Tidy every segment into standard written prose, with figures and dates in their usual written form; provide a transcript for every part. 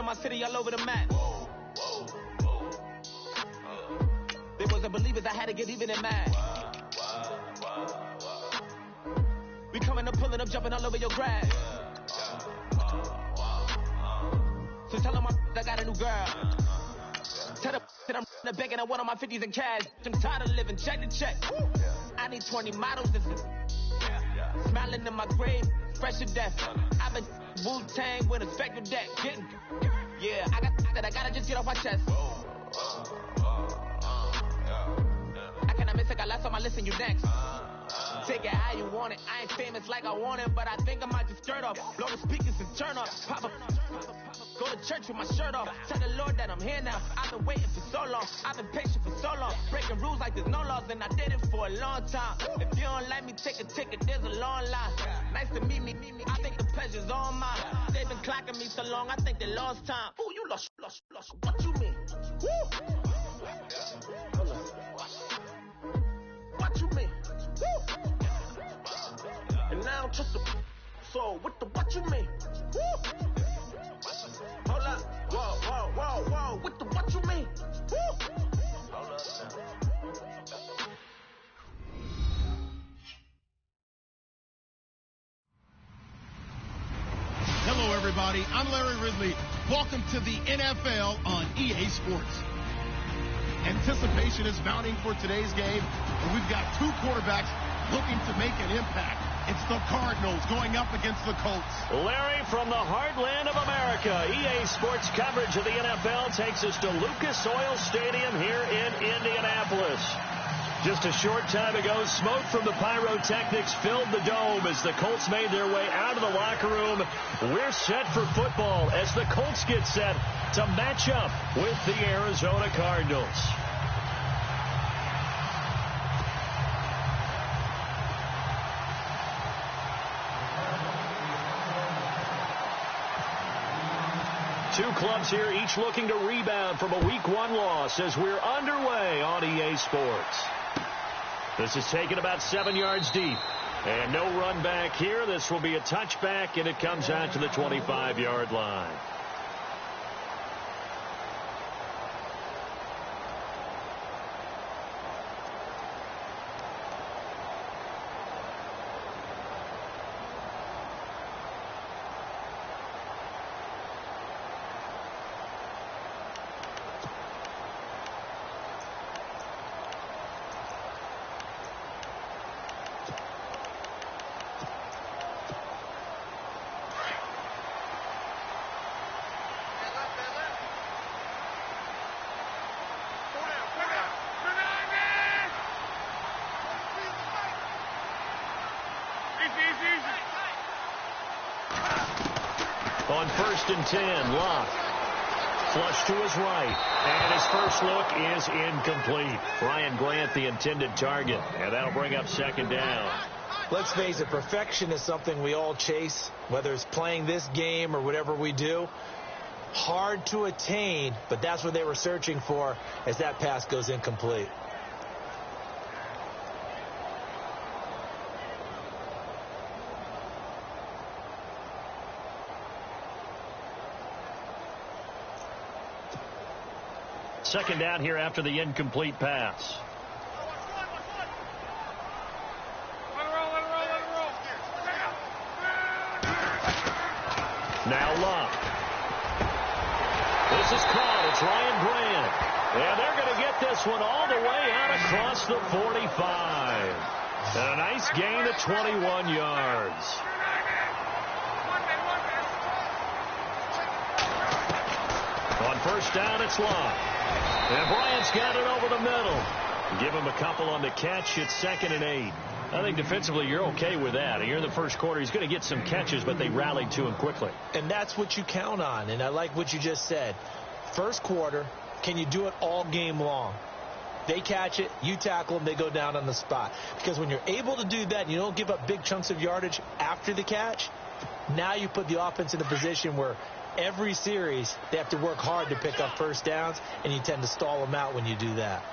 my city all over the map. They wasn't believers, I had to get even and mad. We coming up, pulling up, jumping all over your grass. So tell them I got a new girl. Tell them that I'm the begging, I want on my 50s in cash. I'm tired of living check to check. I need 20 models. Smiling in my grave, fresh to death. I've been Wu-Tang with a spectral deck. Yeah, I gotta just get off my chest. I cannot miss it, I last on my list and you next. Take it how you want it. I ain't famous like I want it, but I think I might just skirt off. Blow the speakers and turn off. Pop up. Go to church with my shirt off. Tell the Lord that I'm here now. I've been waiting for so long. I've been patient for so long. Breaking rules like there's no laws, and I did it for a long time. If you don't like me, take a ticket. There's a long line. Nice to meet me. I think the pleasure's all mine. They've been clocking me so long, I think they lost time. Ooh, you lost. What you mean? Woo! What you mean? Woo! And now I don't trust the so what you mean? Woo! Hold up, whoa, what you mean? Woo! Hold up now. Hello, everybody. I'm Larry Ridley. Welcome to the NFL on EA Sports. Anticipation is mounting for today's game, and we've got two quarterbacks looking to make an impact. It's the Cardinals going up against the Colts. Larry, from the heartland of America, EA Sports coverage of the NFL takes us to Lucas Oil Stadium here in Indianapolis. Just a short time ago, smoke from the pyrotechnics filled the dome as the Colts made their way out of the locker room. We're set for football as the Colts get set to match up with the Arizona Cardinals. Two clubs here, each looking to rebound from a Week 1 loss as we're underway on EA Sports. This is taken about 7 yards deep. And no run back here. This will be a touchback, and it comes out to the 25-yard line. On 1st and 10, Locke. Flush to his right. And his first look is incomplete. Ryan Grant, the intended target. And that'll bring up 2nd down. Let's face it, perfection is something we all chase, whether it's playing this game or whatever we do. Hard to attain, but that's what they were searching for as that pass goes incomplete. Second down here after the incomplete pass. Now Locke. This is caught. It's Ryan Grant. And they're going to get this one all the way out across the 45. And a nice gain of 21 yards. On 1st down, it's Locke. And Bryant's got it over the middle. Give him a couple on the catch. It's 2nd and 8. I think defensively you're okay with that. Here in the first quarter, he's going to get some catches, but they rallied to him quickly. And that's what you count on. And I like what you just said. First quarter, can you do it all game long? They catch it, you tackle them, they go down on the spot. Because when you're able to do that, and you don't give up big chunks of yardage after the catch, now you put the offense in a position where every series they have to work hard to pick up first downs, and you tend to stall them out when you do that.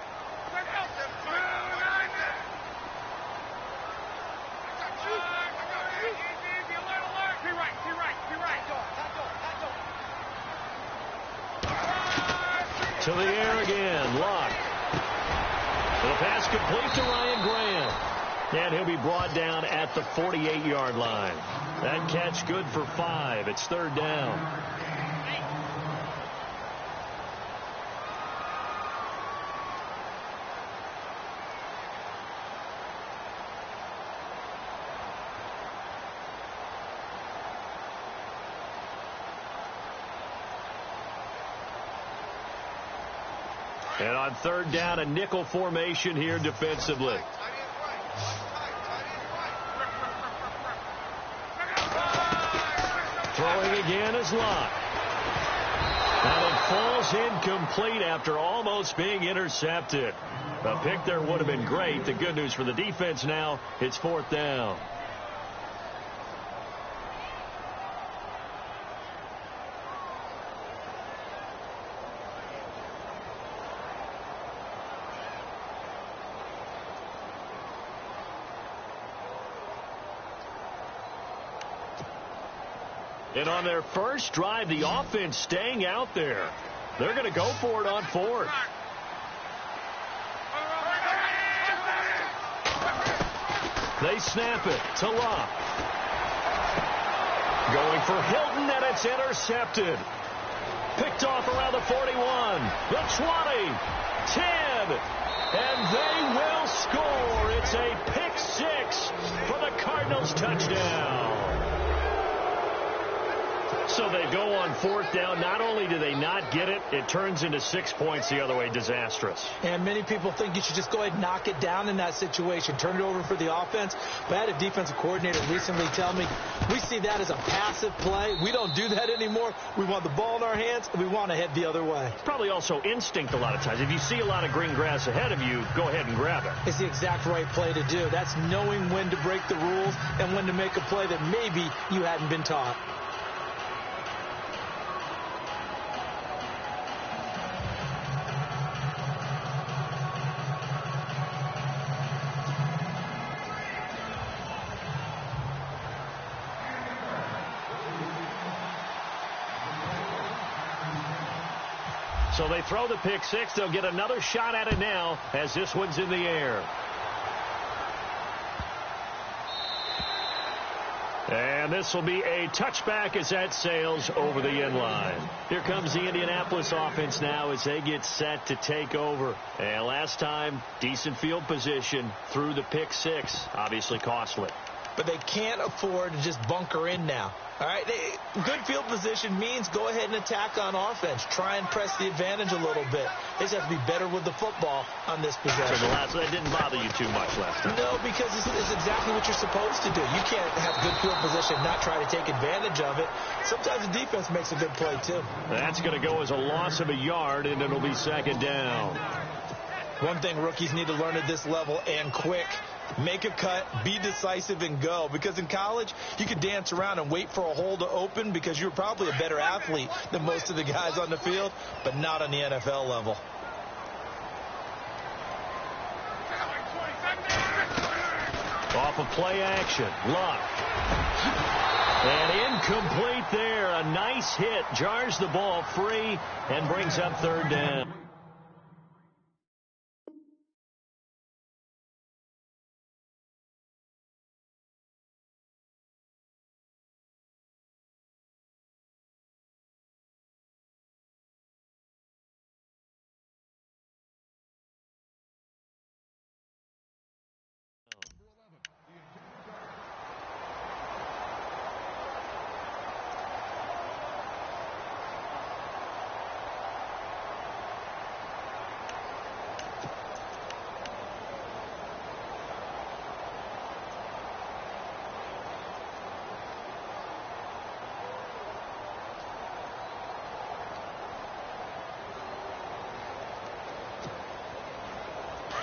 To the air again. Luck. The pass complete to Ryan Graham. And he'll be brought down at the 48-yard line. That catch good for 5. It's third down. And on third down, a nickel formation here defensively. Throwing again is Locke. And it falls incomplete after almost being intercepted. A pick there would have been great. The good news for the defense now, it's fourth down. And on their first drive, the offense staying out there. They're going to go for it on fourth. They snap it to Locke. Going for Hilton, and it's intercepted. Picked off around the 41, the 20, 10, and they will score. It's a pick six for the Cardinals touchdown. So they go on fourth down. Not only do they not get it, it turns into 6 points the other way. Disastrous. And many people think you should just go ahead and knock it down in that situation. Turn it over for the offense. But I had a defensive coordinator recently tell me, we see that as a passive play. We don't do that anymore. We want the ball in our hands, and we want to head the other way. Probably also instinct a lot of times. If you see a lot of green grass ahead of you, go ahead and grab it. It's the exact right play to do. That's knowing when to break the rules and when to make a play that maybe you hadn't been taught. So they throw the pick six. They'll get another shot at it now as this one's in the air. And this will be a touchback as that sails over the end line. Here comes the Indianapolis offense now as they get set to take over. And last time, decent field position through the pick six. Obviously costly. But they can't afford to just bunker in now. All right, good field position means go ahead and attack on offense. Try and press the advantage a little bit. They just have to be better with the football on this possession. So that didn't bother you too much last time. No, because it's exactly what you're supposed to do. You can't have good field position and not try to take advantage of it. Sometimes the defense makes a good play, too. That's going to go as a loss of a yard, and it'll be second down. One thing rookies need to learn at this level, and quick, make a cut, be decisive, and go. Because in college, you could dance around and wait for a hole to open because you're probably a better athlete than most of the guys on the field, but not on the NFL level. Off of play action, Luck. And incomplete there. A nice hit, jars the ball free, and brings up third down.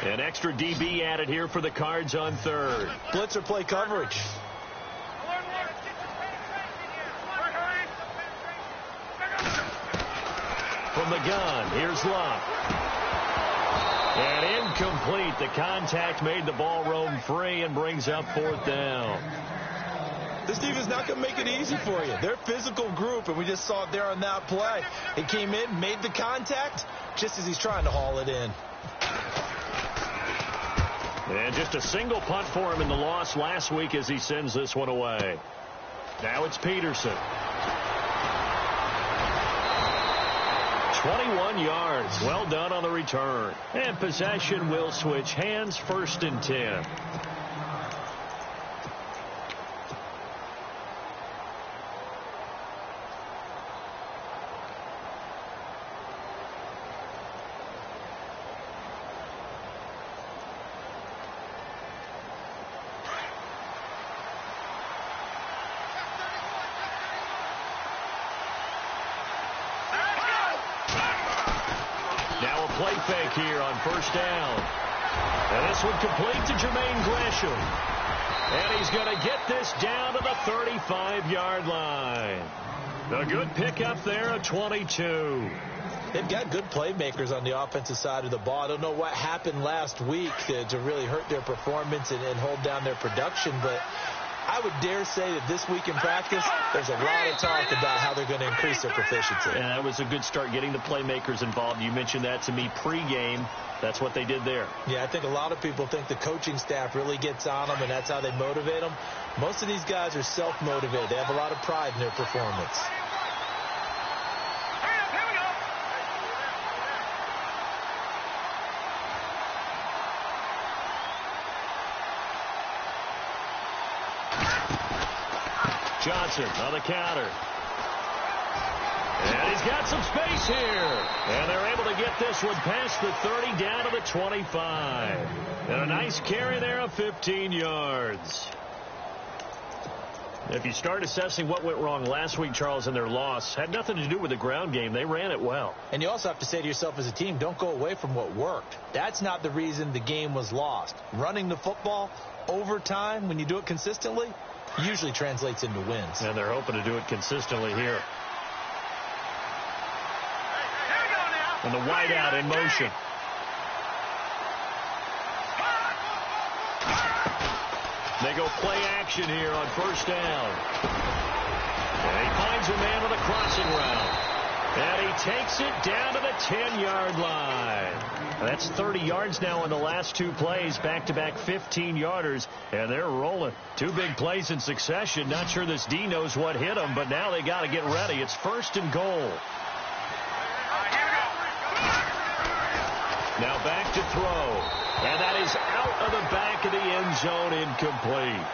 An extra DB added here for the Cards on third. Blitzer play coverage. From the gun, here's Luck. And incomplete. The contact made the ball roam free and brings up fourth down. This team is not going to make it easy for you. They're a physical group, and we just saw it there on that play. They came in, made the contact, just as he's trying to haul it in. And just a single punt for him in the loss last week as he sends this one away. Now it's Peterson. 21 yards. Well done on the return. And possession will switch hands, 1st and 10. Play fake here on 1st down. And this one complete to Jermaine Gresham. And he's going to get this down to the 35-yard line. A good pickup there at 22. They've got good playmakers on the offensive side of the ball. I don't know what happened last week to really hurt their performance and hold down their production, but I would dare say that this week in practice, there's a lot of talk about how they're going to increase their proficiency. And that was a good start, getting the playmakers involved. You mentioned that to me pregame. That's what they did there. Yeah, I think a lot of people think the coaching staff really gets on them, and that's how they motivate them. Most of these guys are self-motivated. They have a lot of pride in their performance. Johnson on the counter. And he's got some space here. And they're able to get this one past the 30 down to the 25. And a nice carry there of 15 yards. If you start assessing what went wrong last week, Charles, in their loss, had nothing to do with the ground game. They ran it well. And you also have to say to yourself as a team, don't go away from what worked. That's not the reason the game was lost. Running the football over time, when you do it consistently, usually translates into wins. And they're hoping to do it consistently here. And the wideout in motion. They go play action here on 1st down. And he finds a man with a crossing route. And he takes it down to the 10-yard line. That's 30 yards now in the last 2 plays, back-to-back 15-yarders, and they're rolling. 2 big plays in succession. Not sure this D knows what hit them, but now they got to get ready. It's 1st and goal. Now back to throw, and that is out of the back of the end zone, incomplete.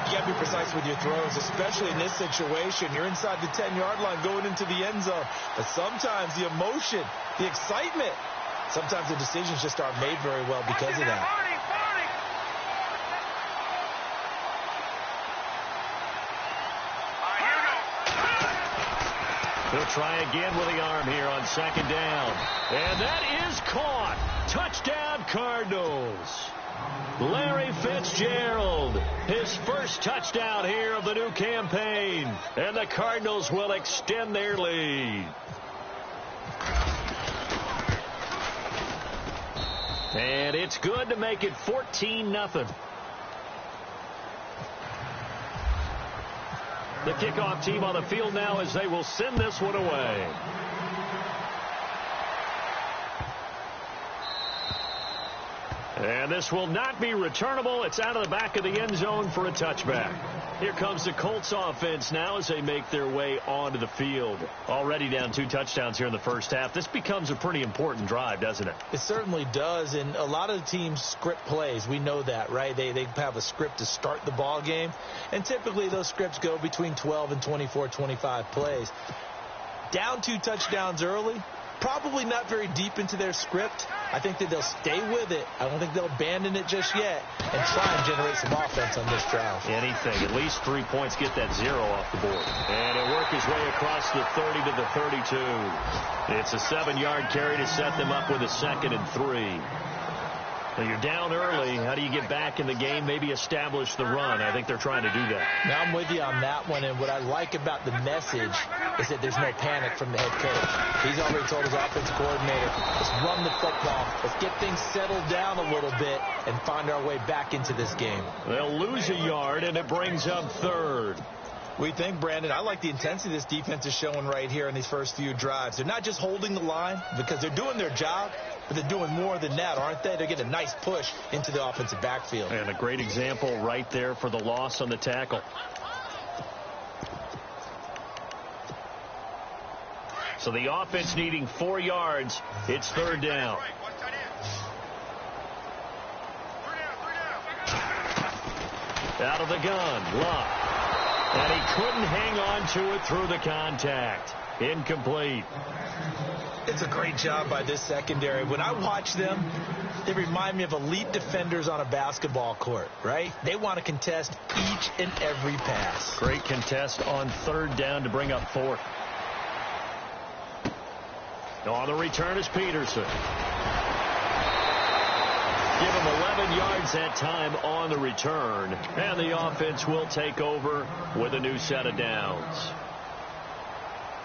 You got to be precise with your throws, especially in this situation. You're inside the 10-yard line going into the end zone. But sometimes the emotion, the excitement, sometimes the decisions just aren't made very well because of that. He'll try again with the arm here on 2nd down. And that is caught. Touchdown, Cardinals. Larry Fitzgerald, his first touchdown here of the new campaign. And the Cardinals will extend their lead. And it's good to make it 14-0. The kickoff team on the field now as they will send this one away. And this will not be returnable. It's out of the back of the end zone for a touchback. Here comes the Colts offense now as they make their way onto the field. Already down 2 touchdowns here in the first half. This becomes a pretty important drive, doesn't it? It certainly does, and a lot of the teams script plays. We know that, right? They have a script to start the ball game, and typically those scripts go between 12 and 24, 25 plays. Down 2 touchdowns early, probably not very deep into their script. I think that they'll stay with it. I don't think they'll abandon it just yet and try and generate some offense on this drive. Anything. At least 3 points. Get that 0 off the board. And he'll work his way across the 30 to the 32. It's a 7-yard carry to set them up with a 2nd and 3. Now you're down early. How do you get back in the game? Maybe establish the run. I think they're trying to do that. Now I'm with you on that one, and what I like about the message is that there's no panic from the head coach. He's already told his offensive coordinator, let's run the football. Let's get things settled down a little bit and find our way back into this game. They'll lose a yard, and it brings up 3rd. What do you think, Brandon? I like the intensity this defense is showing right here in these first few drives. They're not just holding the line because they're doing their job, but they're doing more than that, aren't they? They're getting a nice push into the offensive backfield. And a great example right there for the loss on the tackle. So the offense needing 4 yards. It's third down. Out of the gun, Luck. And he couldn't hang on to it through the contact. Incomplete. It's a great job by this secondary. When I watch them, they remind me of elite defenders on a basketball court, right? They want to contest each and every pass. Great contest on third down to bring up 4th. On the return is Peterson. Give him 11 yards that time on the return. And the offense will take over with a new set of downs.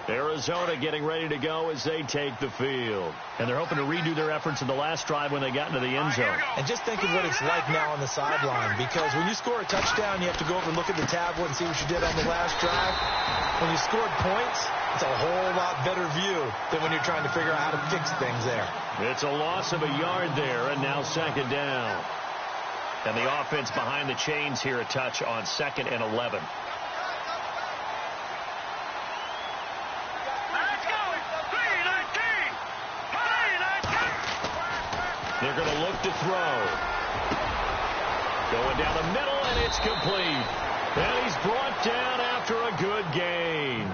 Arizona getting ready to go as they take the field. And they're hoping to redo their efforts in the last drive when they got into the end zone. And just think of what it's like now on the sideline, because when you score a touchdown, you have to go over and look at the tablet and see what you did on the last drive. When you scored points, it's a whole lot better view than when you're trying to figure out how to fix things there. It's a loss of a yard there, and now second down. And the offense behind the chains here, a touch on 2nd and 11. They're going to look to throw. Going down the middle, and it's complete. And he's brought down after a good gain.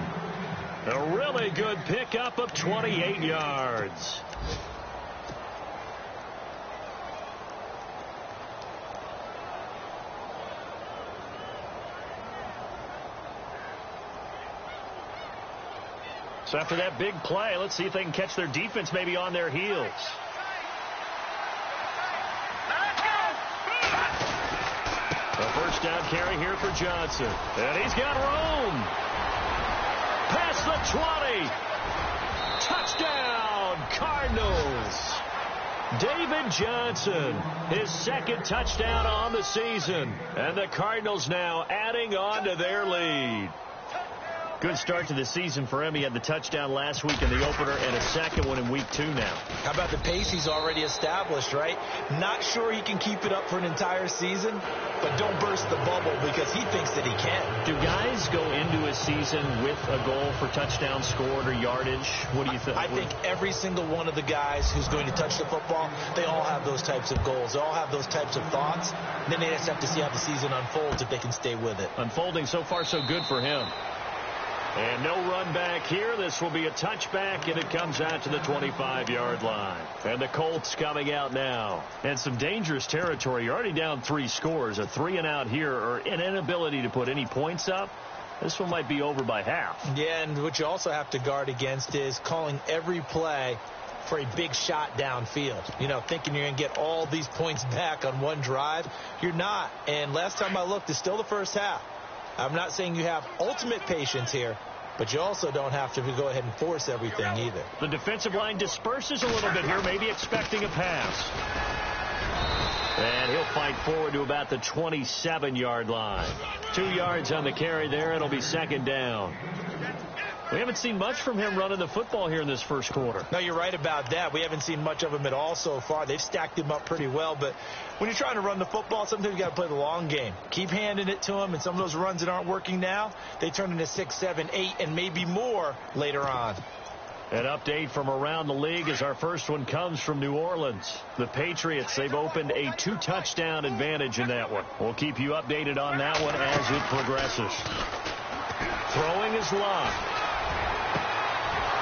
A really good pickup of 28 yards. So after that big play, let's see if they can catch their defense maybe on their heels. A first down carry here for Johnson. And he's got room. Past the 20. Touchdown, Cardinals. David Johnson, his 2nd touchdown on the season. And the Cardinals now adding on to their lead. Good start to the season for him. He had the touchdown last week in the opener and a second one in week 2 now. How about the pace he's already established, right? Not sure he can keep it up for an entire season, but don't burst the bubble because he thinks that he can. Do guys go into a season with a goal for touchdown scored or yardage? What do you think? I think every single one of the guys who's going to touch the football, they all have those types of goals. They all have those types of thoughts. And then they just have to see how the season unfolds if they can stay with it. Unfolding so far so good for him. And no run back here. This will be a touchback, and it comes out to the 25-yard line. And the Colts coming out now. And some dangerous territory. You're already down 3 scores. A 3-and-out here, or an inability to put any points up. This one might be over by half. Yeah, and what you also have to guard against is calling every play for a big shot downfield. You know, thinking you're going to get all these points back on one drive. You're not. And last time I looked, it's still the first half. I'm not saying you have ultimate patience here, but you also don't have to go ahead and force everything either. The defensive line disperses a little bit here, maybe expecting a pass. And he'll fight forward to about the 27-yard line. 2 yards on the carry there. It'll be second down. We haven't seen much from him running the football here in this first quarter. No, you're right about that. We haven't seen much of him at all so far. They've stacked him up pretty well, but when you're trying to run the football, sometimes you got to play the long game. Keep handing it to him, and some of those runs that aren't working now, they turn into 6, 7, 8, and maybe more later on. An update from around the league as our first one comes from New Orleans. The Patriots, they've opened a 2-touchdown advantage in that one. We'll keep you updated on that one as it progresses. Throwing is Luck.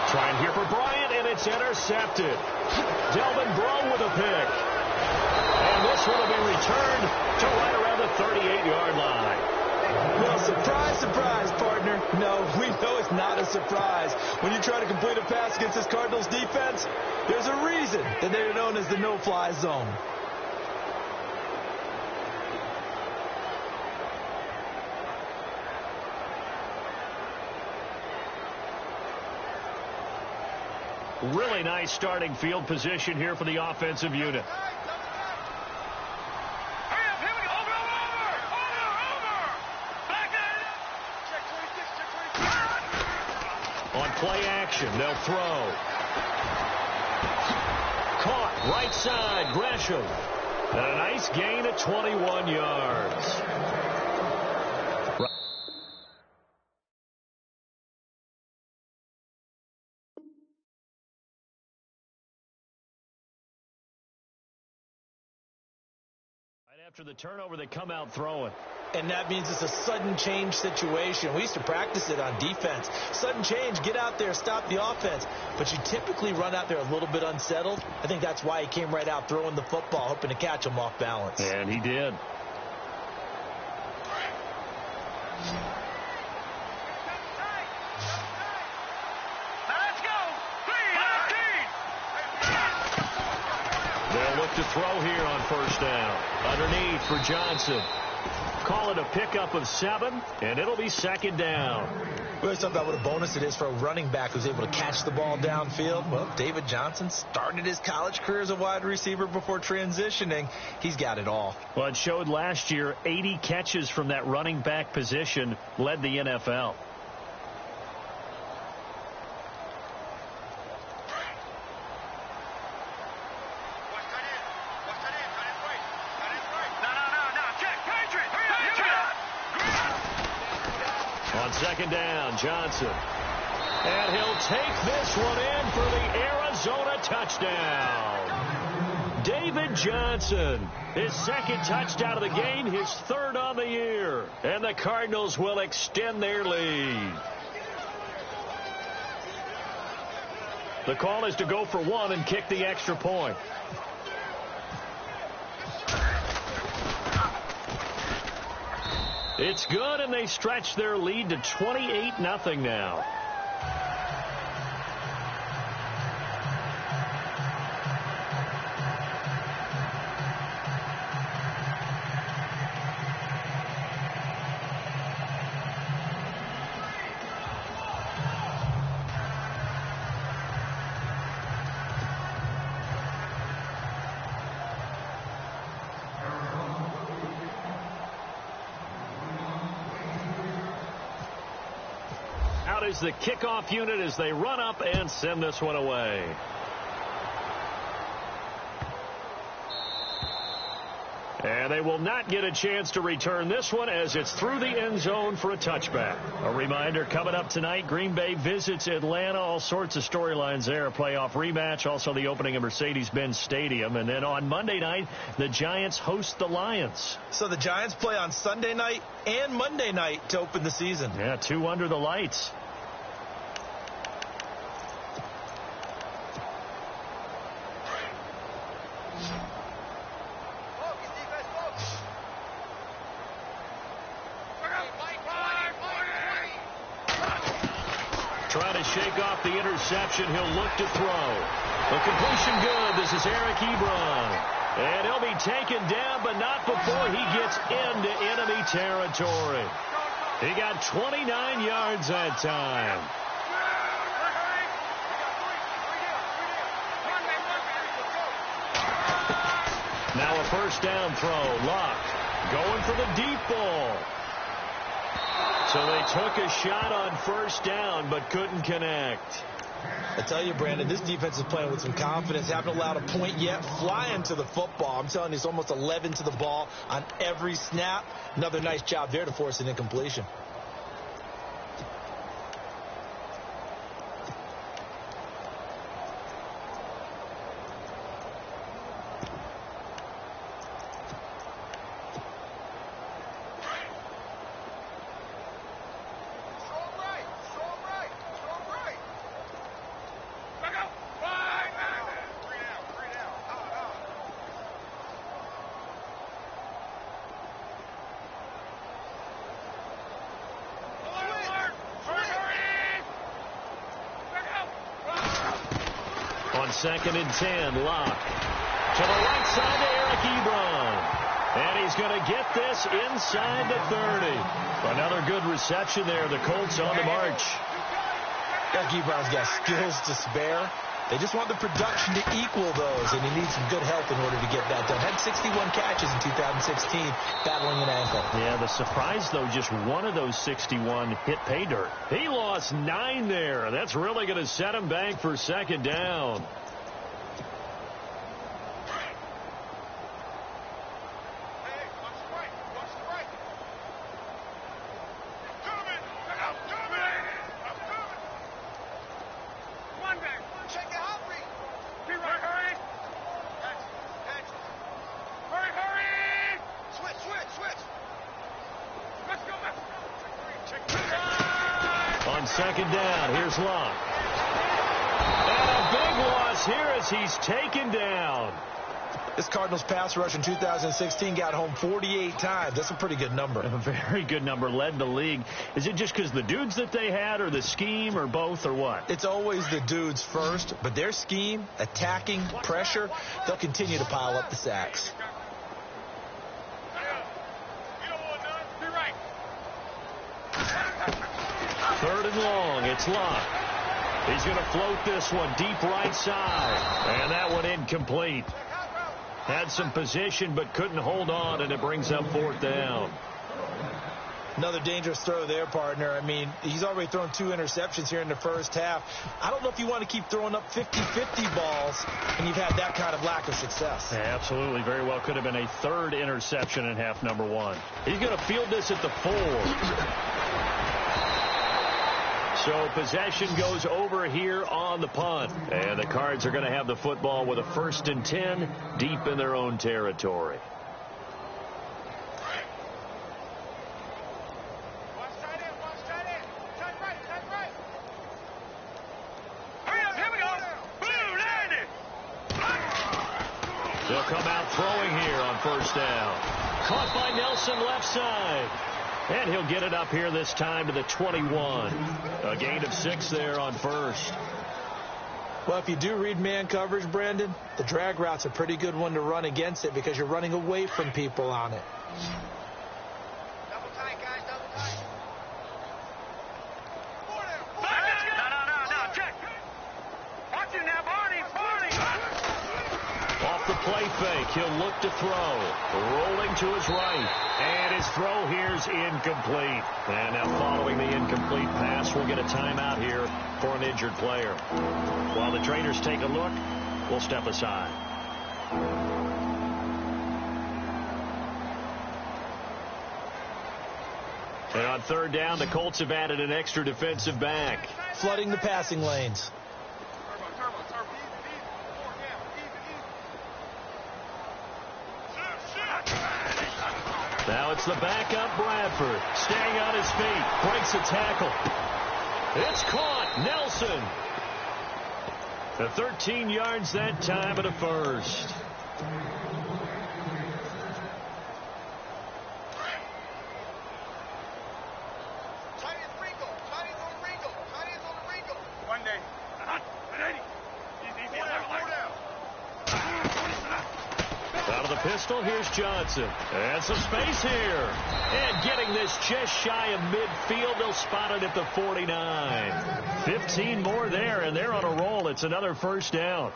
Trying here for Bryant, and it's intercepted. Delvin Breaux with a pick. And this one will be returned to right around the 38-yard line. Well, surprise, surprise, partner. No, we know it's not a surprise. When you try to complete a pass against this Cardinals defense, there's a reason that they're known as the no-fly zone. Really nice starting field position here for the offensive unit. Play action. They'll throw. Caught right side. Gresham. And a nice gain of 21 yards. After the turnover, they come out throwing. And that means it's a sudden change situation. We used to practice it on defense. Sudden change, get out there, stop the offense. But you typically run out there a little bit unsettled. I think that's why he came right out throwing the football, hoping to catch him off balance. And he did. They'll look to throw here on first down. Underneath for Johnson. Call it a pickup of 7, and it'll be second down. We always talk about what a bonus it is for a running back who's able to catch the ball downfield. Well, David Johnson started his college career as a wide receiver before transitioning. He's got it all. Well, it showed last year 80 catches from that running back position led the NFL. Second down, Johnson. And he'll take this one in for the Arizona touchdown. David Johnson, his second touchdown of the game, his third on the year. And the Cardinals will extend their lead. The call is to go for 1 and kick the extra point. It's good, and they stretch their lead to 28-0 now. Is the kickoff unit as they run up and send this one away. And they will not get a chance to return this one as it's through the end zone for a touchback. A reminder, coming up tonight, Green Bay visits Atlanta. All sorts of storylines there. A playoff rematch, also the opening of Mercedes-Benz Stadium. And then on Monday night, the Giants host the Lions. So the Giants play on Sunday night and Monday night to open the season. Yeah, 2 under the lights. Trying to shake off the interception. He'll look to throw. The completion good. This is Eric Ebron. And he'll be taken down, but not before he gets into enemy territory. He got 29 yards that time. Now a first down throw. Locke going for the deep ball. So they took a shot on first down, but couldn't connect. I tell you, Brandon, this defense is playing with some confidence. Haven't allowed a point yet. Flying to the football. I'm telling you, it's almost 11 to the ball on every snap. Another nice job there to force an incompletion. Second and 10, Locke. To the right side to Eric Ebron. And he's going to get this inside the 30. Another good reception there. The Colts on the march. Eric Ebron's got skills to spare. They just want the production to equal those, and he needs some good health in order to get that done. Had 61 catches in 2016, battling an ankle. Yeah, the surprise, though, just one of those 61 hit pay dirt. He lost 9 there. That's really going to set him back for second down. Second down, here's Locke. And a big loss here as he's taken down. This Cardinals pass rush in 2016 got home 48 times. That's a pretty good number. A very good number, led the league. Is it just because the dudes that they had, or the scheme, or both, or what? It's always the dudes first, but their scheme, attacking, pressure, they'll continue to pile up the sacks. Third and long, it's Locke. He's going to float this one deep right side. And that one incomplete. Had some position but couldn't hold on, and it brings up fourth down. Another dangerous throw there, partner. I mean, he's already thrown 2 interceptions here in the first half. I don't know if you want to keep throwing up 50-50 balls, and you've had that kind of lack of success. Yeah, absolutely. Very well could have been a third interception in half number 1. He's going to field this at the 4. So possession goes over here on the punt. And the Cards are going to have the football with a 1st and 10 deep in their own territory. They'll come out throwing here on 1st down. Caught by Nelson left side. And he'll get it up here this time to the 21. A gain of 6 there on 1st. Well, if you do read man coverage, Brandon, the drag route's a pretty good one to run against it because you're running away from people on it. Double tight, guys, double tight. No, check. Watch it now, Barney. Off the play fake, he'll look to throw. Rolling to his right. And his throw here's incomplete. And now following the incomplete pass, we'll get a timeout here for an injured player. While the trainers take a look, we'll step aside. And on 3rd down, the Colts have added an extra defensive back. Flooding the passing lanes. Now it's the backup Bradford. Staying on his feet. Breaks a tackle. It's caught. Nelson. The 13 yards that time at a 1st. Out of the pistol, here's Johnson. And some space here. And getting this just shy of midfield. They'll spot it at the 49. 15 more there, and they're on a roll. It's another 1st down.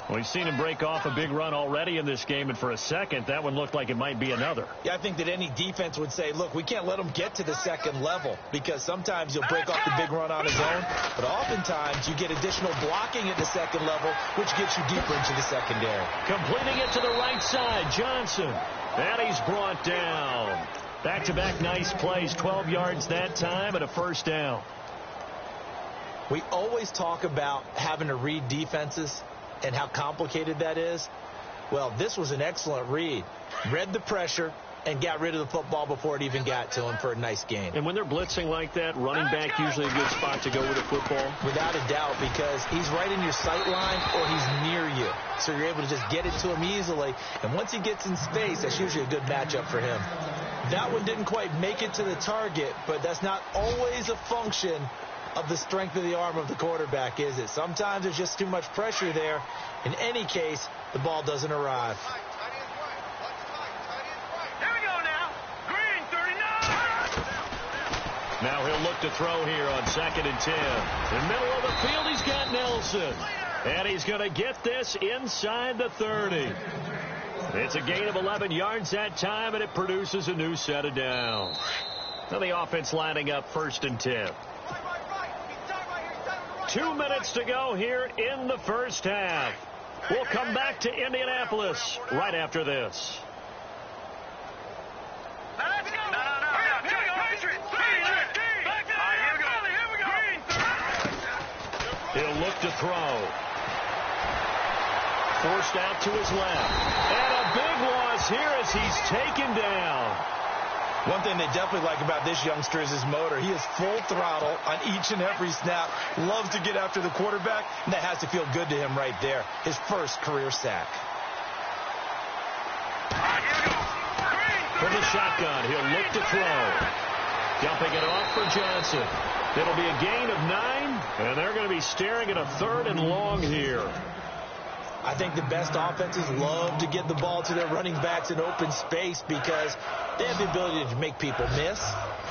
We've seen him break off a big run already in this game, and for a second, that one looked like it might be another. Yeah, I think that any defense would say, look, we can't let him get to the second level because sometimes you'll break off the big run on his own, but oftentimes you get additional blocking at the second level, which gets you deeper into the secondary. Completing it to the right side, Johnson. And he's brought down. Back-to-back nice plays, 12 yards that time and a 1st down. We always talk about having to read defenses and how complicated that is. Well, this was an excellent read. Read the pressure and got rid of the football before it even got to him for a nice gain. And when they're blitzing like that, running back usually a good spot to go with the football? Without a doubt, because he's right in your sight line or he's near you. So you're able to just get it to him easily. And once he gets in space, that's usually a good matchup for him. That one didn't quite make it to the target, but that's not always a function of the strength of the arm of the quarterback, is it? Sometimes there's just too much pressure there. In any case, the ball doesn't arrive. Here we go now. Green, 39. Now he'll look to throw here on 2nd and 10. In the middle of the field, he's got Nelson. And he's going to get this inside the 30. It's a gain of 11 yards that time, and it produces a new set of downs. Now the offense lining up 1st and 10. 2 minutes to go here in the first half. We'll come back to Indianapolis right after this. He'll look to throw. Forced out to his left. And a big loss here as he's taken down. One thing they definitely like about this youngster is his motor. He is full throttle on each and every snap. Loves to get after the quarterback, and that has to feel good to him right there. His first career sack. From the shotgun, he'll look to throw. Dumping it off for Johnson. It'll be a gain of 9, and they're going to be staring at a 3rd and long here. I think the best offenses love to get the ball to their running backs in open space because they have the ability to make people miss,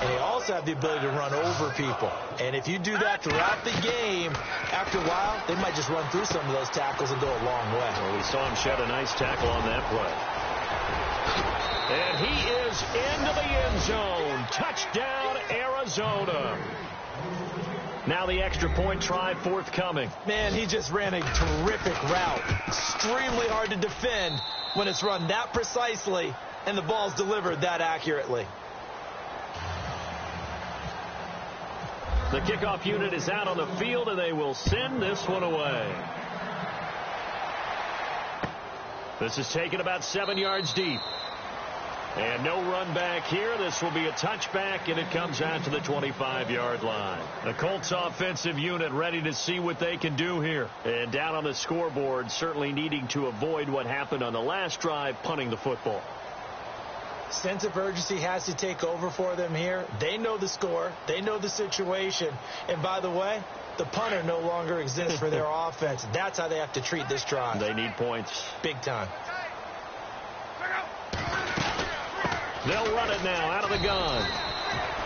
and they also have the ability to run over people. And if you do that throughout the game, after a while, they might just run through some of those tackles and go a long way. Well, we saw him shed a nice tackle on that play. And he is into the end zone. Touchdown, Arizona. Now the extra point try forthcoming. Man, he just ran a terrific route. Extremely hard to defend when it's run that precisely and the ball's delivered that accurately. The kickoff unit is out on the field, and they will send this one away. This is taken about 7 yards deep. And no run back here. This will be a touchback, and it comes out to the 25-yard line. The Colts offensive unit ready to see what they can do here. And down on the scoreboard, certainly needing to avoid what happened on the last drive, punting the football. Sense of urgency has to take over for them here. They know the score. They know the situation. And by the way, the punter no longer exists for their offense. That's how they have to treat this drive. They need points. Big time. They'll run it now out of the gun.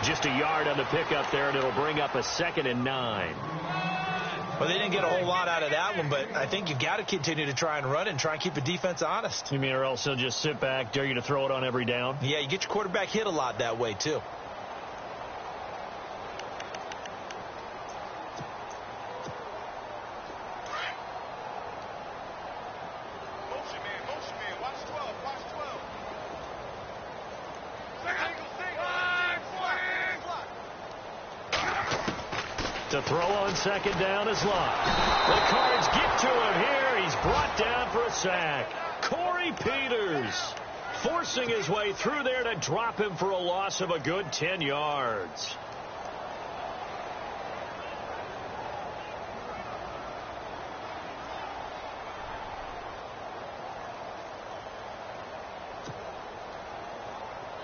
Just a yard on the pickup there, and it'll bring up a 2nd and 9. Well, they didn't get a whole lot out of that one, but I think you got to continue to try and run and try and keep the defense honest. You mean, or else he'll just sit back, dare you to throw it on every down? Yeah, you get your quarterback hit a lot that way, too. To throw on 2nd down is Locke. The Cards get to him here. He's brought down for a sack. Corey Peters forcing his way through there to drop him for a loss of a good 10 yards.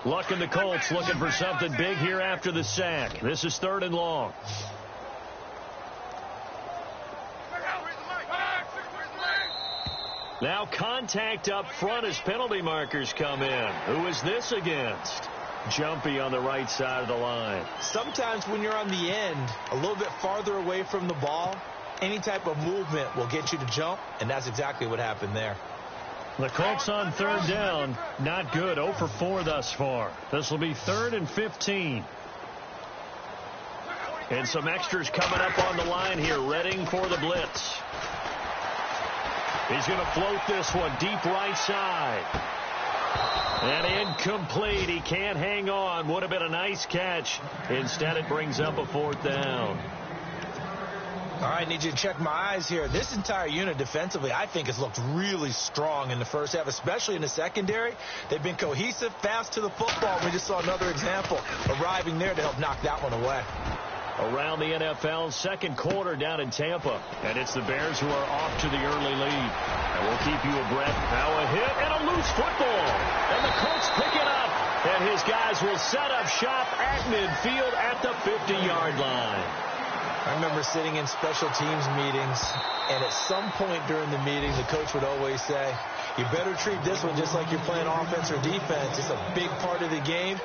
Luck and the Colts looking for something big here after the sack. This is 3rd and long. Now contact up front as penalty markers come in. Who is this against? Jumpy on the right side of the line. Sometimes when you're on the end, a little bit farther away from the ball, any type of movement will get you to jump, and that's exactly what happened there. The Colts on 3rd down, not good. 0 for 4 thus far. This will be 3rd and 15. And some extras coming up on the line here, readying for the blitz. He's going to float this one deep right side. And incomplete. He can't hang on. Would have been a nice catch. Instead, it brings up a 4th down. All right, need you to check my eyes here. This entire unit defensively, I think, has looked really strong in the first half, especially in the secondary. They've been cohesive, fast to the football. We just saw another example arriving there to help knock that one away. Around the NFL, 2nd quarter down in Tampa. And it's the Bears who are off to the early lead. And we'll keep you abreast. Now a hit and a loose football. And the Colts pick it up. And his guys will set up shop at midfield at the 50-yard line. I remember sitting in special teams meetings, and at some point during the meeting, the coach would always say, you better treat this one just like you're playing offense or defense. It's a big part of the game.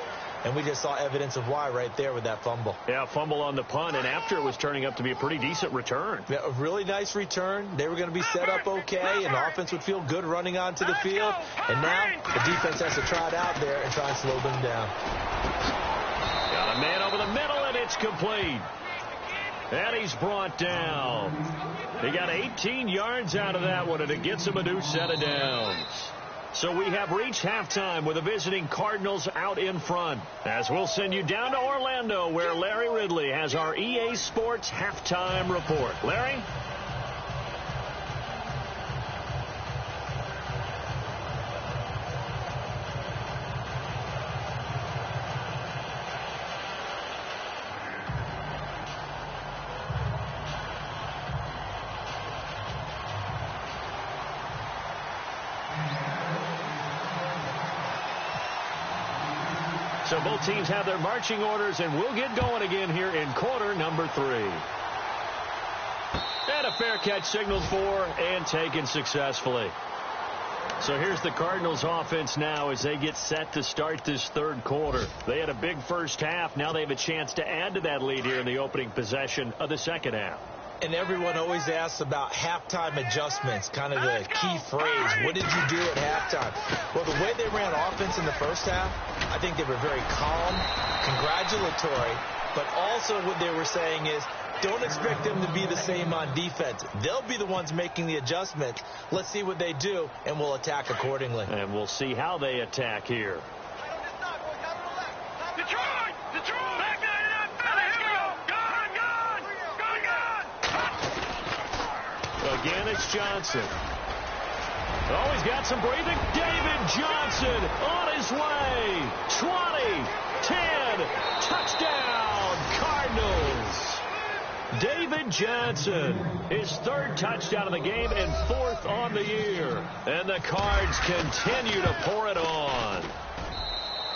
and we just saw evidence of why right there with that fumble. Yeah, fumble on the punt, and after it was turning up to be a pretty decent return. Yeah, a really nice return. They were going to be set up okay, and the offense would feel good running onto the field. And now the defense has to try it out there and try and slow them down. Got a man over the middle, and it's complete. And he's brought down. He got 18 yards out of that one, and it gets him a new set of downs. So we have reached halftime with the visiting Cardinals out in front. As we'll send you down to Orlando, where Larry Ridley has our EA Sports halftime report. Larry? So both teams have their marching orders, and we'll get going again here in quarter number 3. And a fair catch signaled for and taken successfully. So here's the Cardinals offense now as they get set to start this third quarter. They had a big first half. Now they have a chance to add to that lead here in the opening possession of the second half. And everyone always asks about halftime adjustments, kind of the key phrase. What did you do at halftime? Well, the way they ran offense in the first half, I think they were very calm, congratulatory, but also what they were saying is don't expect them to be the same on defense. They'll be the ones making the adjustments. Let's see what they do, and we'll attack accordingly. And we'll see how they attack here. Again, it's Johnson. Oh, he's got some breathing. David Johnson on his way. 20, 10, touchdown, Cardinals. David Johnson, his third touchdown of the game and fourth on the year. And the Cards continue to pour it on.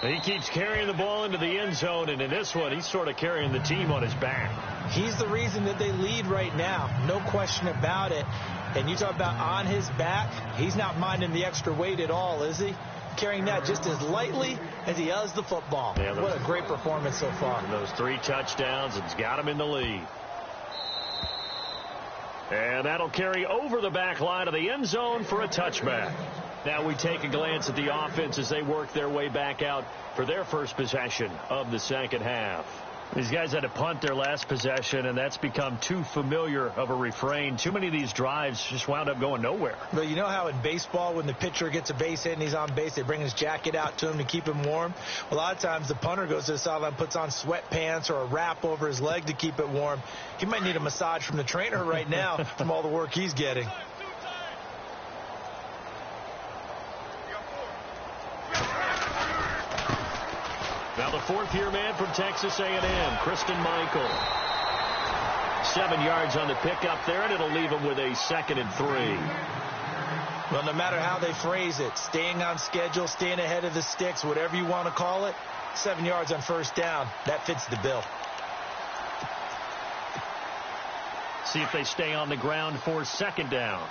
He keeps carrying the ball into the end zone, and in this one, he's sort of carrying the team on his back. He's the reason that they lead right now. No question about it. And you talk about on his back, he's not minding the extra weight at all, is he? Carrying that just as lightly as he does the football. Yeah, what a great performance so far. Those 3 touchdowns, it's got him in the lead. And that'll carry over the back line of the end zone for a touchback. Now we take a glance at the offense as they work their way back out for their first possession of the second half. These guys had to punt their last possession, and that's become too familiar of a refrain. Too many of these drives just wound up going nowhere. But you know how in baseball, when the pitcher gets a base hit and he's on base, they bring his jacket out to him to keep him warm? Well, a lot of times the punter goes to the sideline, puts on sweatpants or a wrap over his leg to keep it warm. He might need a massage from the trainer right now from all the work he's getting. Now the fourth-year man from Texas A&M, Christine Michael. 7 yards on the pickup there, and it'll leave him with a 2nd and 3. Well, no matter how they phrase it, staying on schedule, staying ahead of the sticks, whatever you want to call it, 7 yards on first down, that fits the bill. See if they stay on the ground for 2nd down.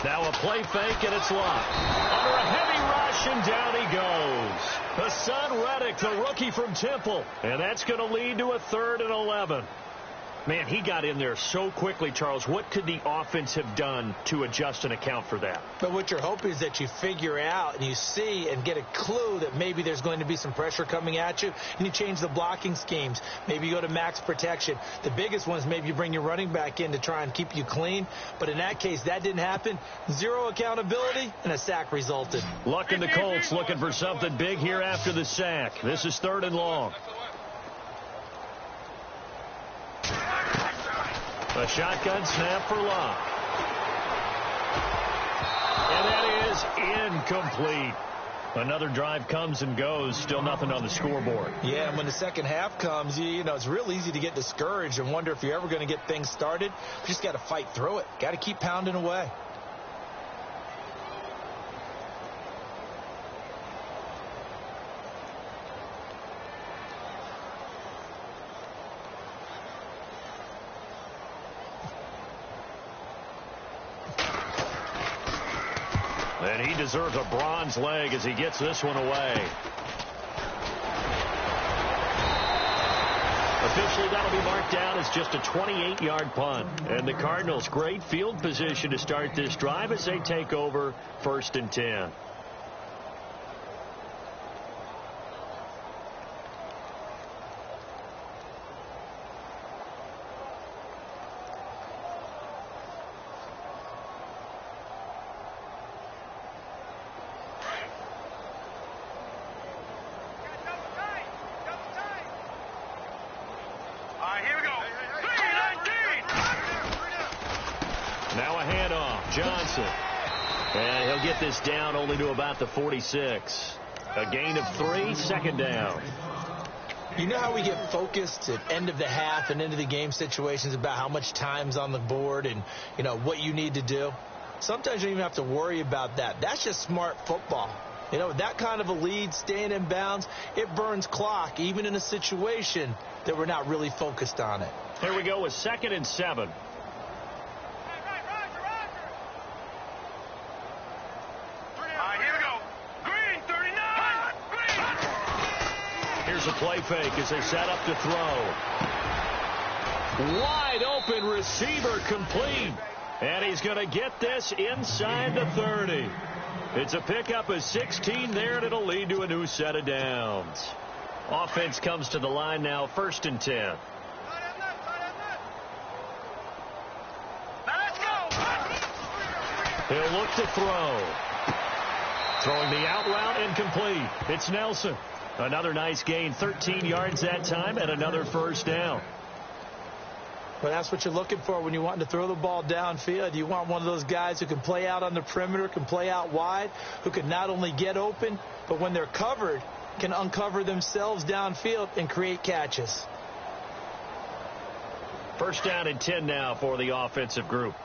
Now a play fake, and it's locked. Under a heavy rush, and down he goes. Hassan Reddick, the rookie from Temple. And that's going to lead to a 3rd and 11. Man, he got in there so quickly, Charles. What could the offense have done to adjust and account for that? But what you're hoping is that you figure out and you see and get a clue that maybe there's going to be some pressure coming at you, and you change the blocking schemes. Maybe you go to max protection. The biggest one is maybe you bring your running back in to try and keep you clean. But in that case, that didn't happen. 0 accountability, and a sack resulted. Luck and the Colts looking for something big here after the sack. This is 3rd and long. A shotgun snap for Locke. And that is incomplete. Another drive comes and goes. Still nothing on the scoreboard. Yeah, and when the second half comes, you know, it's real easy to get discouraged and wonder if you're ever going to get things started. You just got to fight through it. Got to keep pounding away. And he deserves a bronze leg as he gets this one away. Officially, that'll be marked down as just a 28-yard punt. And the Cardinals, great field position to start this drive as they take over 1st and 10. And he'll get this down only to about the 46. A gain of 3, 2nd down. You know how we get focused at end of the half and into the game situations about how much time's on the board and, you know, what you need to do? Sometimes you don't even have to worry about that. That's just smart football. You know, that kind of a lead, staying in bounds, it burns clock, even in a situation that we're not really focused on it. Here we go with 2nd and 7. Here's a play fake as they set up to throw. Wide open receiver complete. And he's going to get this inside the 30. It's a pickup of 16 there, and it'll lead to a new set of downs. Offense comes to the line now, 1st and 10. He'll look to throw. Throwing the out route incomplete. It's Nelson. Another nice gain, 13 yards that time, and another 1st down. Well, that's what you're looking for when you want to throw the ball downfield. You want one of those guys who can play out on the perimeter, can play out wide, who can not only get open, but when they're covered, can uncover themselves downfield and create catches. 1st down and 10 now for the offensive group.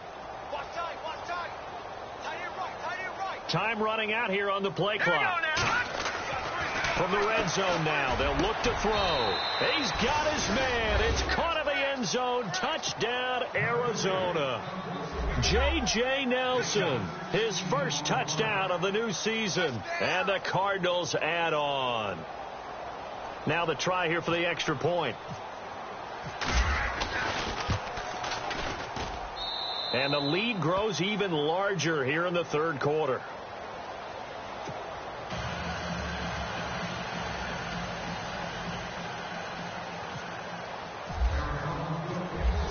Time running out here on the play clock. From the red zone now, they'll look to throw. He's got his man. It's caught in the end zone. Touchdown, Arizona. J.J. Nelson, his first touchdown of the new season. And the Cardinals add on. Now the try here for the extra point. And the lead grows even larger here in the 3rd quarter.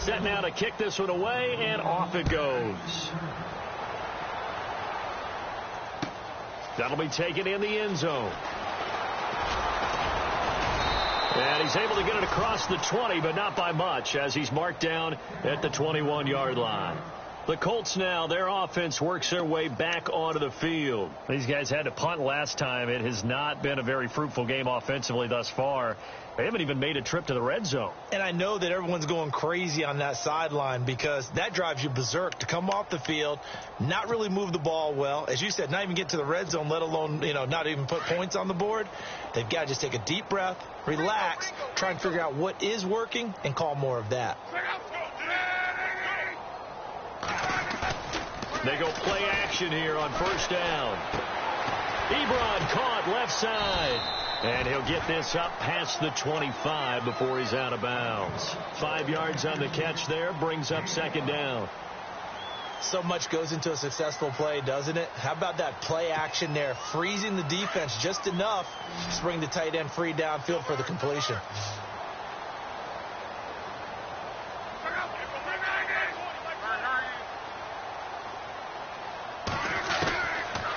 Set now to kick this one away, and off it goes. That'll be taken in the end zone. And he's able to get it across the 20, but not by much, as he's marked down at the 21-yard line. The Colts now, their offense works their way back onto the field. These guys had to punt last time. It has not been a very fruitful game offensively thus far. They haven't even made a trip to the red zone. And I know that everyone's going crazy on that sideline because that drives you berserk to come off the field, not really move the ball well. As you said, not even get to the red zone, let alone, you know, not even put points on the board. They've got to just take a deep breath, relax, try and figure out what is working, and call more of that. They go play action here on 1st down. Ebron caught left side. And he'll get this up past the 25 before he's out of bounds. 5 yards on the catch there, brings up 2nd down. So much goes into a successful play, doesn't it? How about that play action there, freezing the defense just enough to bring the tight end free downfield for the completion.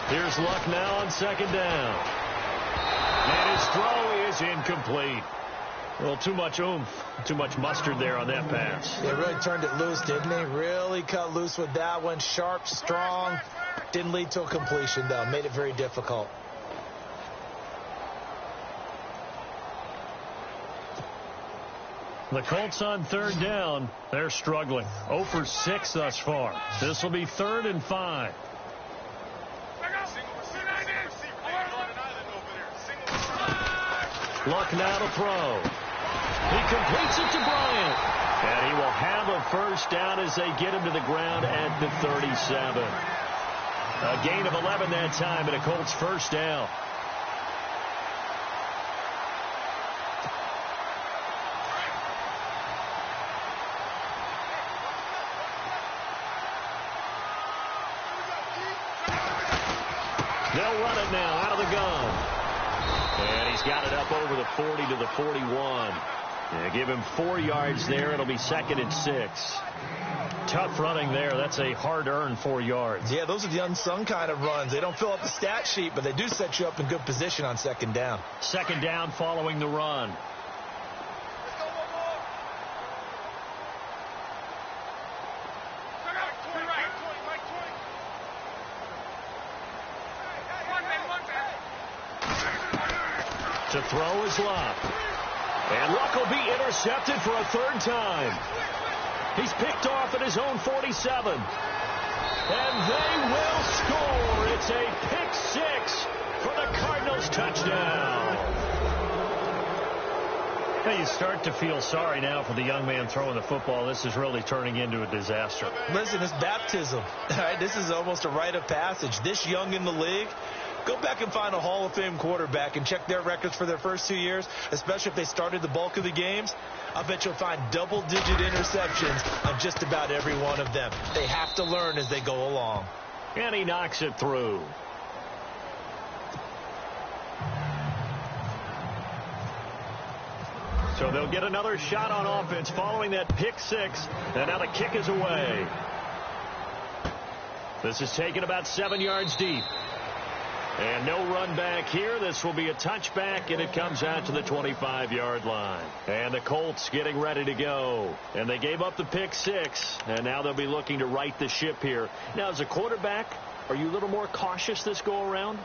Here's Luck now on 2nd down. And his throw is incomplete. Well, too much oomph, too much mustard there on that pass. They really turned it loose, didn't they? Really cut loose with that one. Sharp, strong. Didn't lead to a completion, though. Made it very difficult. The Colts on 3rd down. They're struggling. 0 for 6 thus far. This will be 3rd and 5. Luck now to throw. He completes it to Bryant. And he will have a 1st down as they get him to the ground at the 37. A gain of 11 that time, and a Colts first down. They'll run it now out of the gun. And he's got it up over the 40 to the 41. Yeah, give him 4 yards there. It'll be 2nd and 6. Tough running there. That's a hard-earned 4 yards. Yeah, those are the unsung kind of runs. They don't fill up the stat sheet, but they do set you up in good position on 2nd down. 2nd down following the run. To throw is Luck. And Luck will be intercepted for a 3rd time. He's picked off at his own 47. And they will score. It's a pick 6 for the Cardinals touchdown. Now you start to feel sorry now for the young man throwing the football. This is really turning into a disaster. Listen, it's baptism. All right, this is almost a rite of passage. This young in the league, go back and find a Hall of Fame quarterback and check their records for their first 2 years, especially if they started the bulk of the games. I bet you'll find double-digit interceptions on just about every one of them. They have to learn as they go along. And he knocks it through. So they'll get another shot on offense following that pick 6. And now the kick is away. This is taken about 7 yards deep. And no run back here. This will be a touchback, and it comes out to the 25-yard line. And the Colts getting ready to go. And they gave up the pick 6, and now they'll be looking to right the ship here. Now, as a quarterback, are you a little more cautious this go-around?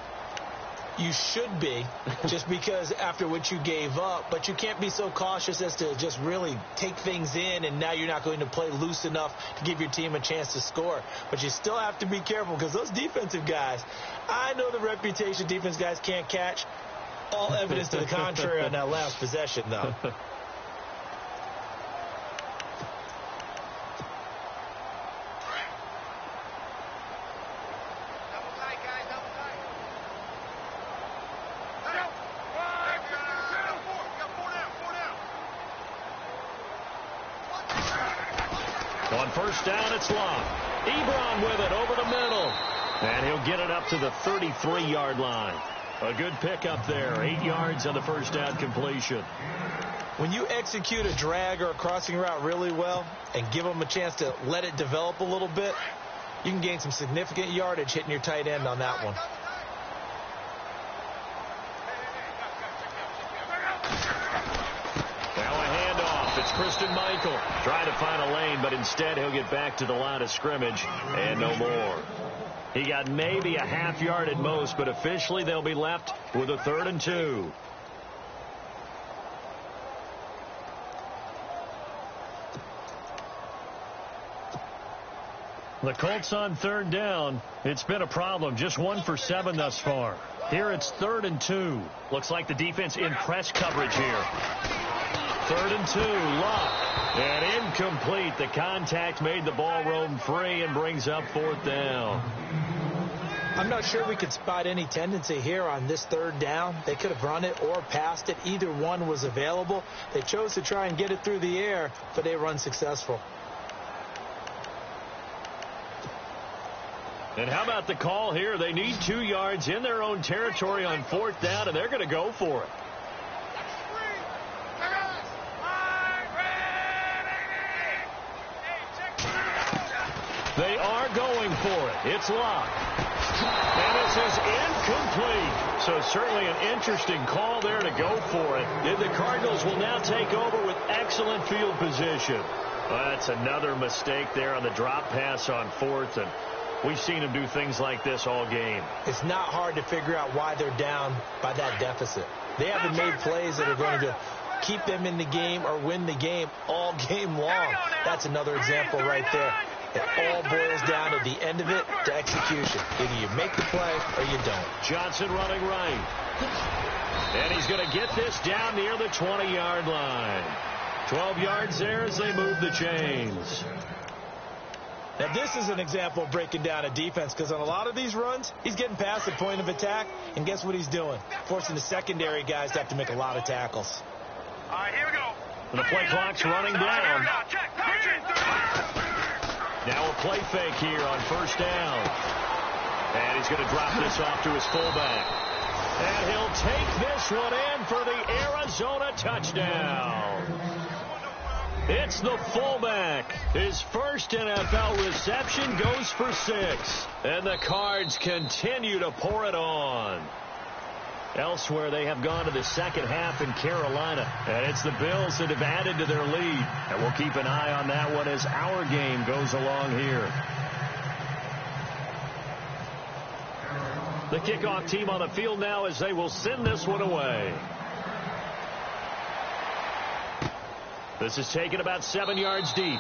You should be, just because after what you gave up. But you can't be so cautious as to just really take things in, and now you're not going to play loose enough to give your team a chance to score. But you still have to be careful, because those defensive guys, I know the reputation defense guys can't catch. All evidence to the contrary on that last possession, though. On first down, it's Luck. Ebron with it over the middle. And he'll get it up to the 33-yard line. A good pickup there. 8 yards on the first down completion. When you execute a drag or a crossing route really well and give them a chance to let it develop a little bit, you can gain some significant yardage hitting your tight end on that one. It's Christine Michael trying to find a lane, but instead he'll get back to the line of scrimmage and no more. He got maybe a half yard at most, but officially they'll be left with a 3rd and 2. The Colts on 3rd down. It's been a problem. Just 1 for 7 thus far. Here it's 3rd and 2. Looks like the defense in press coverage here. 3rd and 2, Luck. And incomplete. The contact made the ball roam free and brings up 4th down. I'm not sure we could spot any tendency here on this 3rd down. They could have run it or passed it. Either one was available. They chose to try and get it through the air, but they were unsuccessful. And how about the call here? They need 2 yards in their own territory on 4th down, and they're going to go for it. They are going for it. It's Luck. And this is incomplete. So certainly an interesting call there to go for it. And the Cardinals will now take over with excellent field position. Well, that's another mistake there on the drop pass on 4th. And we've seen them do things like this all game. It's not hard to figure out why they're down by that deficit. They haven't made plays that are going to keep them in the game or win the game all game long. That's another example right there. It all boils down at the end of it to execution. Either you make the play or you don't. Johnson running right. And he's going to get this down near the 20-yard line. 12 yards there as they move the chains. Now, this is an example of breaking down a defense, because on a lot of these runs, he's getting past the point of attack, and guess what he's doing? Forcing the secondary guys to have to make a lot of tackles. All right, here we go. And the play clock's running down. Now a play fake here on first down. And he's going to drop this off to his fullback. And he'll take this one in for the Arizona touchdown. It's the fullback. His first NFL reception goes for 6. And the Cards continue to pour it on. Elsewhere, they have gone to the second half in Carolina. And it's the Bills that have added to their lead. And we'll keep an eye on that one as our game goes along here. The kickoff team on the field now as they will send this one away. This is taken about 7 yards deep.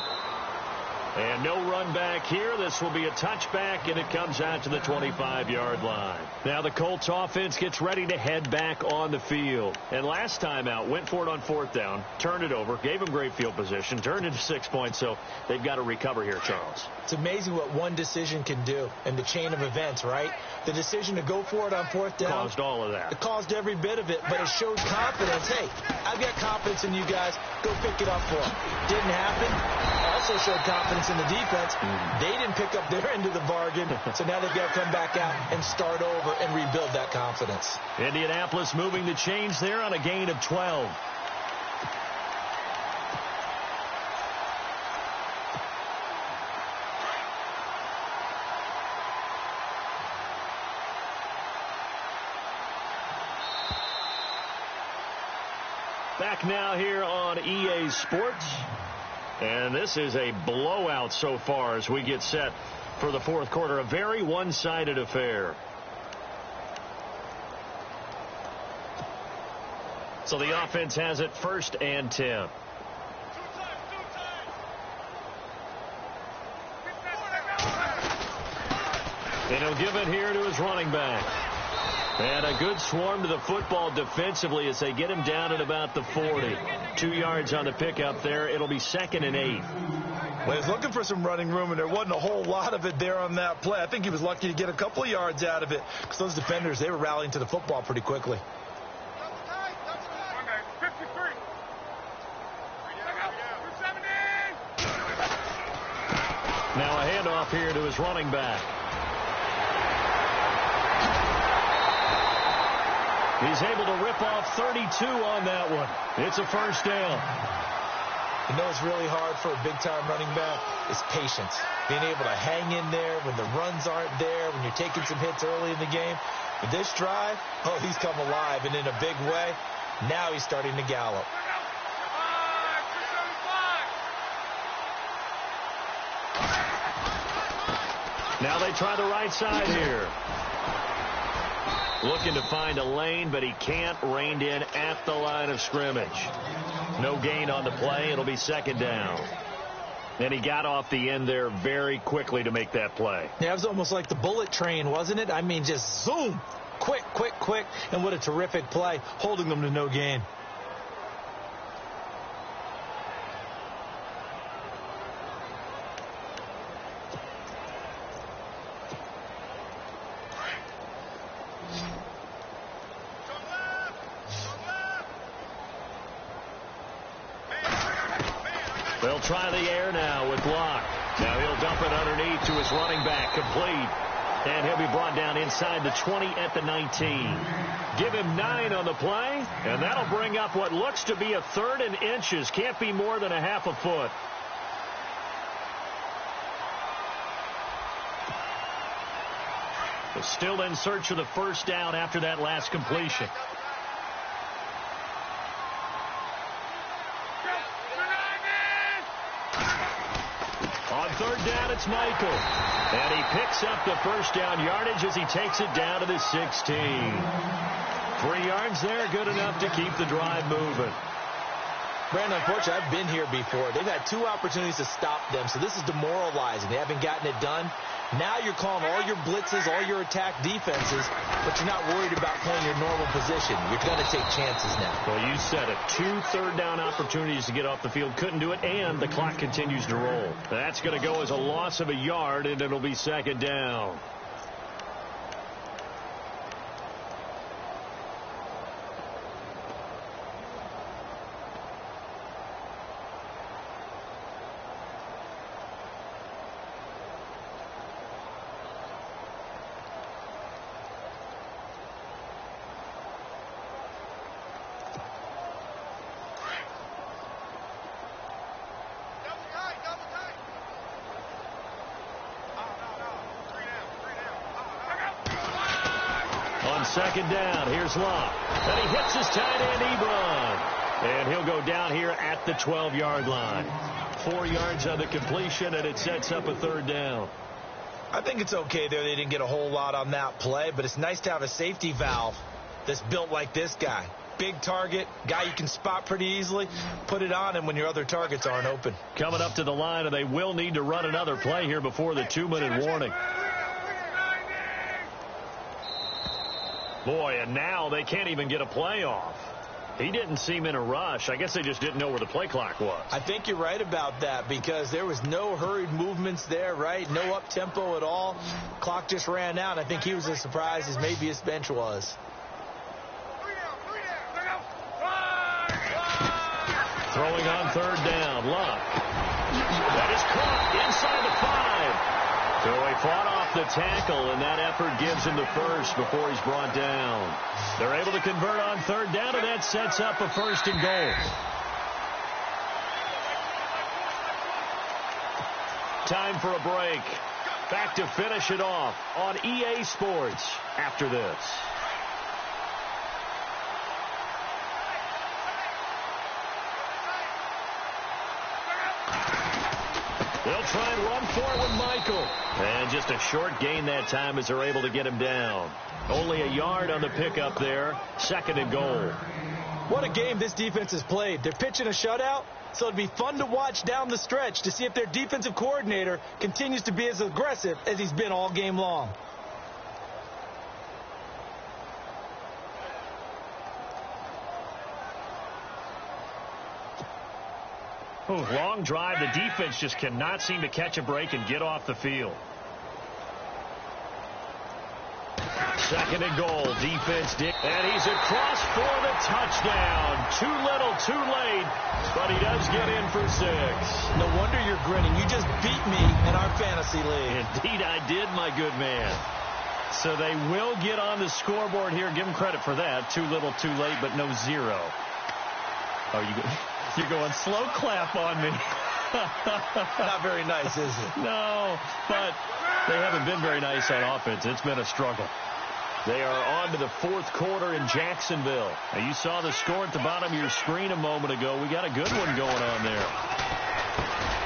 And no run back here. This will be a touchback, and it comes out to the 25-yard line. Now the Colts offense gets ready to head back on the field. And last time out, went for it on 4th down, turned it over, gave them great field position, turned into 6 points, so they've got to recover here, Charles. It's amazing what one decision can do in the chain of events, right? The decision to go for it on 4th down. Caused all of that. It caused every bit of it, but it showed confidence. Hey, I've got confidence in you guys. Go pick it up for them. Didn't happen. Also showed confidence in the defense. They didn't pick up their end of the bargain, so now they've got to come back out and start over and rebuild that confidence. Indianapolis moving the chains there on a gain of 12. Back now here on EA Sports. And this is a blowout so far as we get set for the 4th quarter. A very one-sided affair. So the offense has it 1st and 10. And he'll give it here to his running back. And a good swarm to the football defensively as they get him down at about the 40. 2 yards on the pickup there. It'll be 2nd and 8. Well, he's looking for some running room, and there wasn't a whole lot of it there on that play. I think he was lucky to get a couple of yards out of it because those defenders, they were rallying to the football pretty quickly. Now a handoff here to his running back. He's able to rip off 32 on that one. It's a first down. You know what's really hard for a big-time running back is patience. Being able to hang in there when the runs aren't there, when you're taking some hits early in the game. With this drive, oh, he's come alive, and in a big way. Now he's starting to gallop. Now they try the right side here. Looking to find a lane, but he can't. Reined in at the line of scrimmage. No gain on the play. It'll be 2nd down. And he got off the end there very quickly to make that play. Yeah, it was almost like the bullet train, wasn't it? I mean, just zoom. Quick, quick, quick. And what a terrific play, holding them to no gain. They'll try the air now with Locke. Now he'll dump it underneath to his running back. Complete. And he'll be brought down inside the 20 at the 19. Give him 9 on the play. And that'll bring up what looks to be a 3rd and inches. Can't be more than a half a foot. But still in search of the first down after that last completion. On 3rd down, it's Michael. And he picks up the first down yardage as he takes it down to the 16. 3 yards there, good enough to keep the drive moving. Brandon, unfortunately, I've been here before. They've had 2 opportunities to stop them, so this is demoralizing. They haven't gotten it done. Now you're calling all your blitzes, all your attack defenses, but you're not worried about playing your normal position. You're going to take chances now. Well, you said it. 2 third-down opportunities to get off the field. Couldn't do it, and the clock continues to roll. That's going to go as a loss of a yard, and it'll be 2nd down. On 2nd down, here's Locke. And he hits his tight end, Ebron. And he'll go down here at the 12-yard line. 4 yards on the completion, and it sets up a 3rd down. I think it's okay there. They didn't get a whole lot on that play, but it's nice to have a safety valve that's built like this guy. Big target, guy you can spot pretty easily. Put it on him when your other targets aren't open. Coming up to the line, and they will need to run another play here before the 2-minute warning. Boy, and now they can't even get a play off. He didn't seem in a rush. I guess they just didn't know where the play clock was. I think you're right about that because there was no hurried movements there, right? No up-tempo at all. Clock just ran out. I think he was as surprised as maybe his bench was. Throwing on 3rd down, Locke. That is caught inside the 5. So he fought off the tackle, and that effort gives him the first before he's brought down. They're able to convert on 3rd down, and that sets up a 1st and goal. Time for a break. Back to finish it off on EA Sports after this. They'll try and run for it with Michael. And just a short gain that time as they're able to get him down. Only a yard on the pickup there. 2nd and goal. What a game this defense has played. They're pitching a shutout, so it'd be fun to watch down the stretch to see if their defensive coordinator continues to be as aggressive as he's been all game long. Long drive. The defense just cannot seem to catch a break and get off the field. 2nd and goal. Defense did. And he's across for the touchdown. Too little, too late. But he does get in for 6. No wonder you're grinning. You just beat me in our fantasy league. Indeed, I did, my good man. So they will get on the scoreboard here. Give them credit for that. Too little, too late, but no 0. Oh, you're going slow clap on me. Not very nice, is it? No, but they haven't been very nice on offense. It's been a struggle. They are on to the 4th quarter in Jacksonville. Now, you saw the score at the bottom of your screen a moment ago. We got a good one going on there.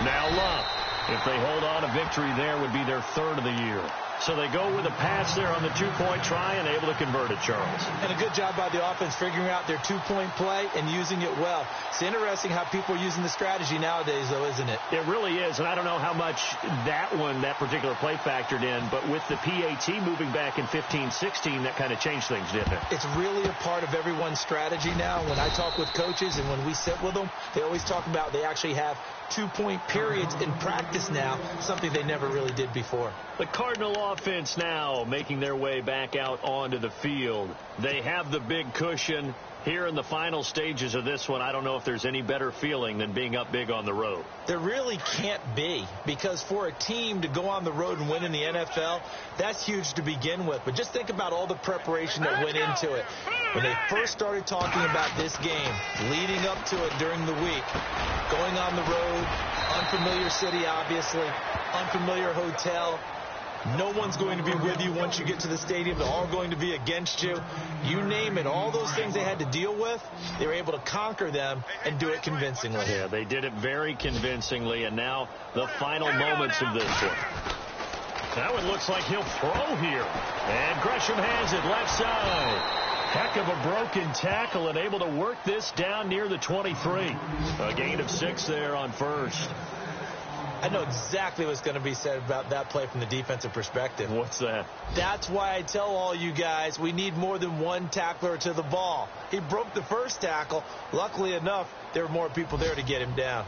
Now Locke, if they hold on, a victory there would be their 3rd of the year. So they go with a pass there on the 2-point try and able to convert it, Charles. And a good job by the offense figuring out their 2-point play and using it well. It's interesting how people are using the strategy nowadays, though, isn't it? It really is, and I don't know how much that particular play factored in, but with the PAT moving back in 15-16, that kind of changed things, didn't it? It's really a part of everyone's strategy now. When I talk with coaches and when we sit with them, they always talk about they actually have 2-point periods in practice now, something they never really did before. The Cardinal offense now making their way back out onto the field. They have the big cushion. Here in the final stages of this one, I don't know if there's any better feeling than being up big on the road. There really can't be, because for a team to go on the road and win in the NFL, that's huge to begin with. But just think about all the preparation that went into it. When they first started talking about this game, leading up to it during the week, going on the road, unfamiliar city, obviously, unfamiliar hotel. No one's going to be with you once you get to the stadium. They're all going to be against you. You name it. All those things they had to deal with, they were able to conquer them and do it convincingly. Yeah, they did it very convincingly, and now the final moments of this one. Now it looks like he'll throw here. And Gresham has it left side. Heck of a broken tackle and able to work this down near the 23. A gain of 6 there on first. I know exactly what's going to be said about that play from the defensive perspective. What's that? That's why I tell all you guys we need more than one tackler to the ball. He broke the first tackle. Luckily enough, there were more people there to get him down.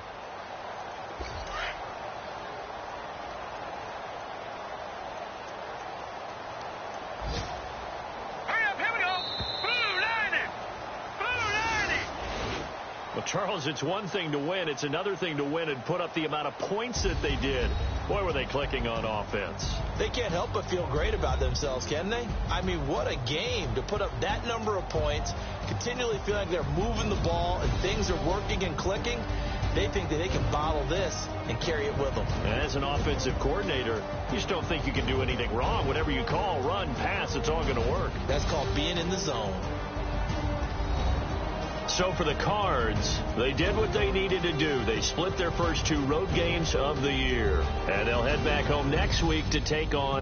Well, Charles, it's one thing to win. It's another thing to win and put up the amount of points that they did. Boy, were they clicking on offense. They can't help but feel great about themselves, can they? I mean, what a game to put up that number of points, continually feel like they're moving the ball and things are working and clicking. They think that they can bottle this and carry it with them. And as an offensive coordinator, you just don't think you can do anything wrong. Whatever you call, run, pass, it's all going to work. That's called being in the zone. So for the Cards, they did what they needed to do. They split their first 2 road games of the year. And they'll head back home next week to take on